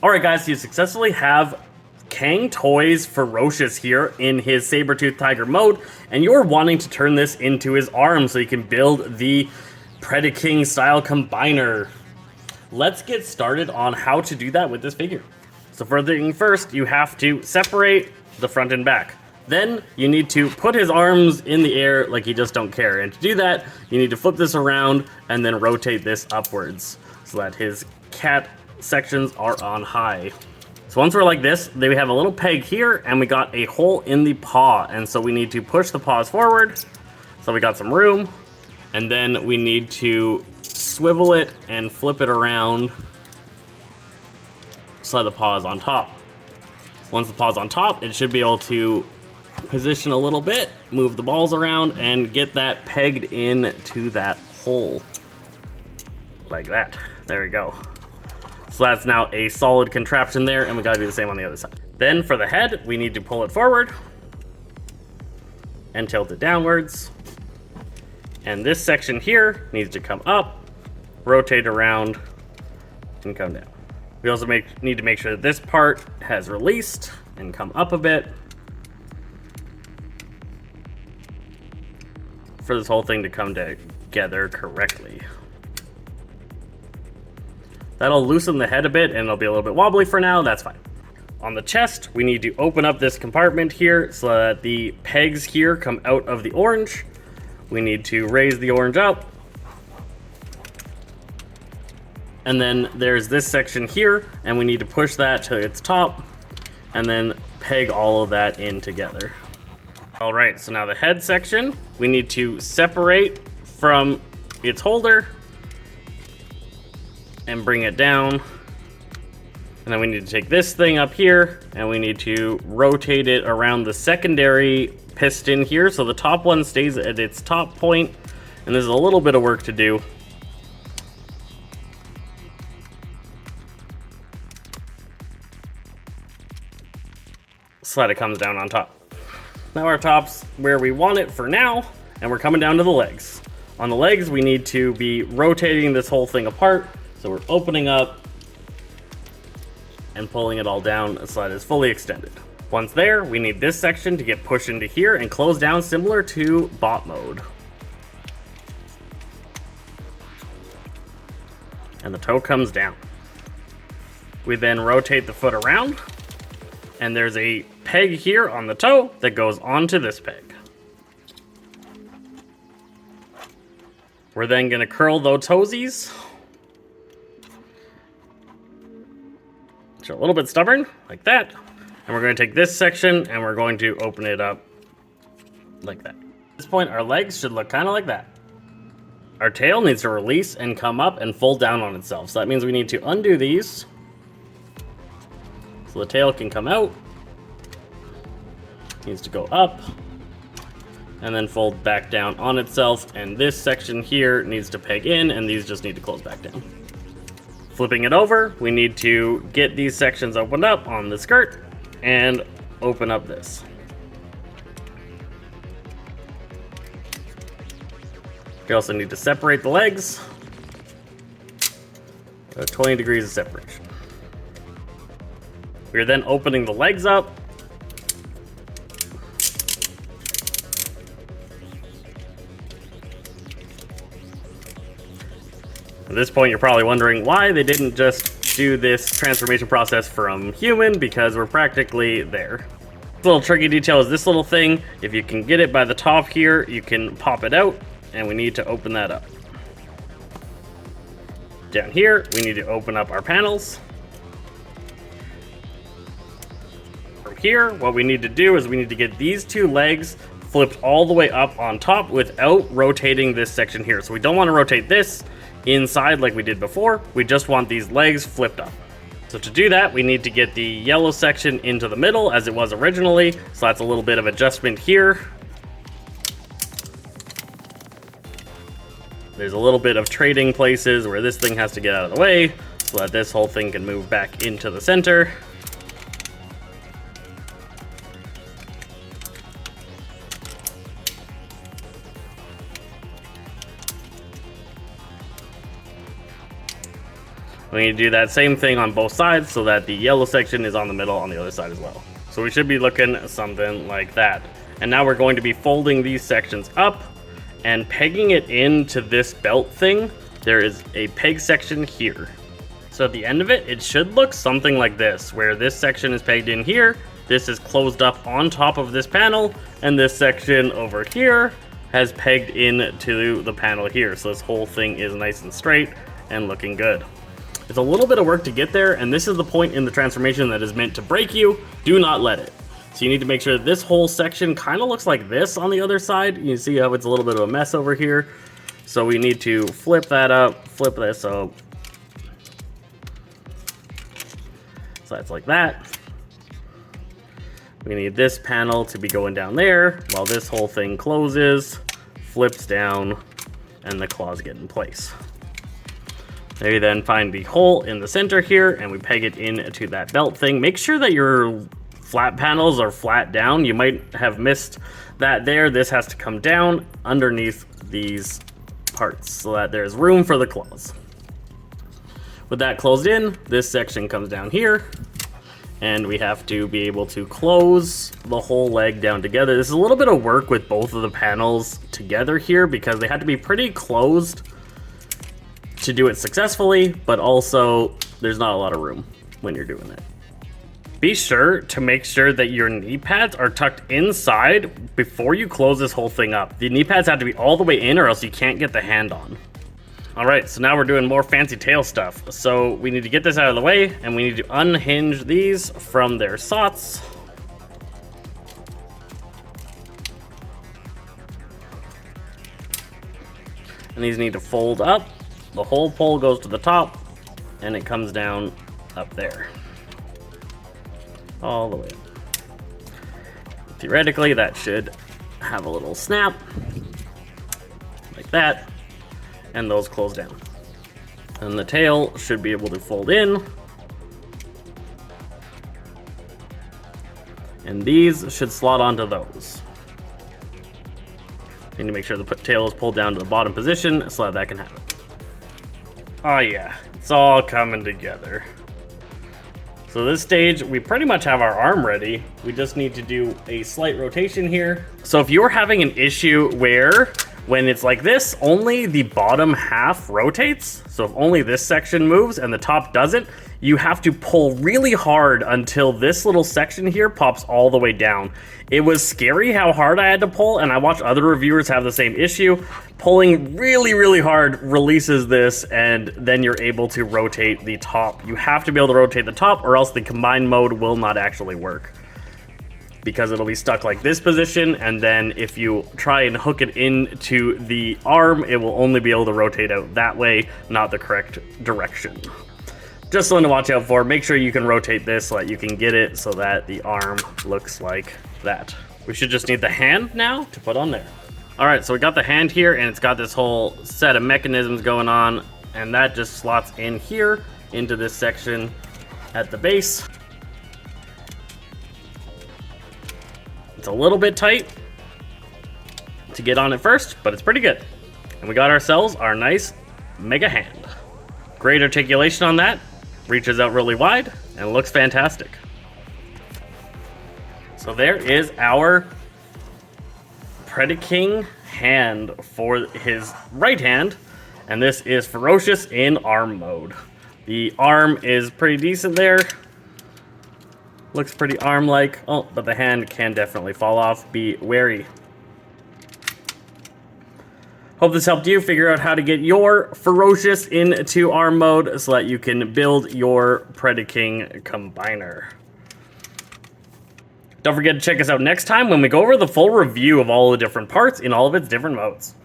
Alright guys, you successfully have Cang Toys Ferocious here in his saber-tooth tiger mode, and you're wanting to turn this into his arm so you can build the Predaking style combiner. Let's get started on how to do that with this figure. So first, you have to separate the front and back. Then you need to put his arms in the air like you just don't care. And to do that, you need to flip this around and then rotate this upwards so that his cat sections are on high. So once we're like this, then we have a little peg here and we got a hole in the paw. And so we need to push the paws forward. So we got some room. And then we need to swivel it and flip it around so the paw is on top. Once the paw's on top, it should be able to position a little bit, move the balls around, and get that pegged in to that hole. Like that. There we go. So that's now a solid contraption there, and we gotta do the same on the other side. Then for the head, we need to pull it forward and tilt it downwards. And this section here needs to come up, rotate around, and come down. We also need to make sure that this part has released and come up a bit for this whole thing to come together correctly. That'll loosen the head a bit and it'll be a little bit wobbly for now, that's fine. On the chest, we need to open up this compartment here so that the pegs here come out of the orange. We need to raise the orange up. And then there's this section here, and we need to push that to its top and then peg all of that in together. All right, so now the head section, we need to separate from its holder and bring it down. And then we need to take this thing up here and we need to rotate it around the secondary piston here so the top one stays at its top point, and there's a little bit of work to do. So that it comes down on top. Now our top's where we want it for now, and we're coming down to the legs. On the legs, we need to be rotating this whole thing apart. So we're opening up and pulling it all down so that it's fully extended. Once there, we need this section to get pushed into here and close down similar to bot mode. And the toe comes down. We then rotate the foot around, and there's a peg here on the toe that goes onto this peg. We're then gonna curl those toesies. A little bit stubborn, like that. And we're going to take this section and we're going to open it up like that. At this point, our legs should look kind of like that. Our tail needs to release and come up and fold down on itself. So that means we need to undo these so the tail can come out. Needs to go up and then fold back down on itself. And this section here needs to peg in, and these just need to close back down. Flipping it over, we need to get these sections opened up on the skirt and open up this. We also need to separate the legs. 20 degrees of separation. We are then opening the legs up. At this point, you're probably wondering why they didn't just do this transformation process from human, because we're practically there. This little tricky detail is this little thing. If you can get it by the top here, you can pop it out, and we need to open that up. Down here, we need to open up our panels. From here, what we need to do is we need to get these two legs flipped all the way up on top without rotating this section here. So we don't want to rotate this inside like we did before. We just want these legs flipped up. So to do that, we need to get the yellow section into the middle as it was originally. So that's a little bit of adjustment here. There's a little bit of trading places where this thing has to get out of the way so that this whole thing can move back into the center. We need to do that same thing on both sides so that the yellow section is on the middle on the other side as well. So we should be looking something like that. And now we're going to be folding these sections up and pegging it into this belt thing. There is a peg section here. So at the end of it, it should look something like this, where this section is pegged in here, this is closed up on top of this panel, and this section over here has pegged into the panel here. So this whole thing is nice and straight and looking good. It's a little bit of work to get there, and this is the point in the transformation that is meant to break you. Do not let it. So you need to make sure that this whole section kind of looks like this on the other side. You see how it's a little bit of a mess over here. So we need to flip that up, flip this up. So that's like that. We need this panel to be going down there while this whole thing closes, flips down, and the claws get in place. There you then find the hole in the center here, and we peg it into that belt thing. Make sure that your flat panels are flat down. You might have missed that there. This has to come down underneath these parts so that there's room for the claws. With that closed in, this section comes down here, and we have to be able to close the whole leg down together. This is a little bit of work with both of the panels together here because they had to be pretty closed to do it successfully, but also there's not a lot of room when you're doing it. Be sure to make sure that your knee pads are tucked inside before you close this whole thing up. The knee pads have to be all the way in or else you can't get the hand on. All right, so now we're doing more fancy tail stuff. So we need to get this out of the way, and we need to unhinge these from their sots. And these need to fold up. The whole pole goes to the top, and it comes down up there. All the way up. Theoretically, that should have a little snap, like that, and those close down. And the tail should be able to fold in. And these should slot onto those. Need to make sure the tail is pulled down to the bottom position so that can happen. Oh yeah, it's all coming together. So this stage, we pretty much have our arm ready. We just need to do a slight rotation here. So if you're having an issue where when it's like this, only the bottom half rotates, so if only this section moves and the top doesn't, you have to pull really hard until this little section here pops all the way down. It was scary how hard I had to pull, and I watched other reviewers have the same issue. Pulling really, really hard releases this, and then you're able to rotate the top. You have to be able to rotate the top, or else the combined mode will not actually work, because it'll be stuck like this position, and then if you try and hook it into the arm, it will only be able to rotate out that way, not the correct direction. Just something to watch out for. Make sure you can rotate this so that you can get it so that the arm looks like that. We should just need the hand now to put on there. All right, so we got the hand here, and it's got this whole set of mechanisms going on, and that just slots in here into this section at the base. It's a little bit tight to get on it first, but it's pretty good. And we got ourselves our nice mega hand. Great articulation on that. Reaches out really wide and looks fantastic. So there is our Predaking hand for his right hand, and this is Ferocious in arm mode. The arm is pretty decent there. Looks pretty arm-like. Oh, but the hand can definitely fall off. Be wary. Hope this helped you figure out how to get your Ferocious into arm mode so that you can build your Predaking combiner. Don't forget to check us out next time when we go over the full review of all the different parts in all of its different modes.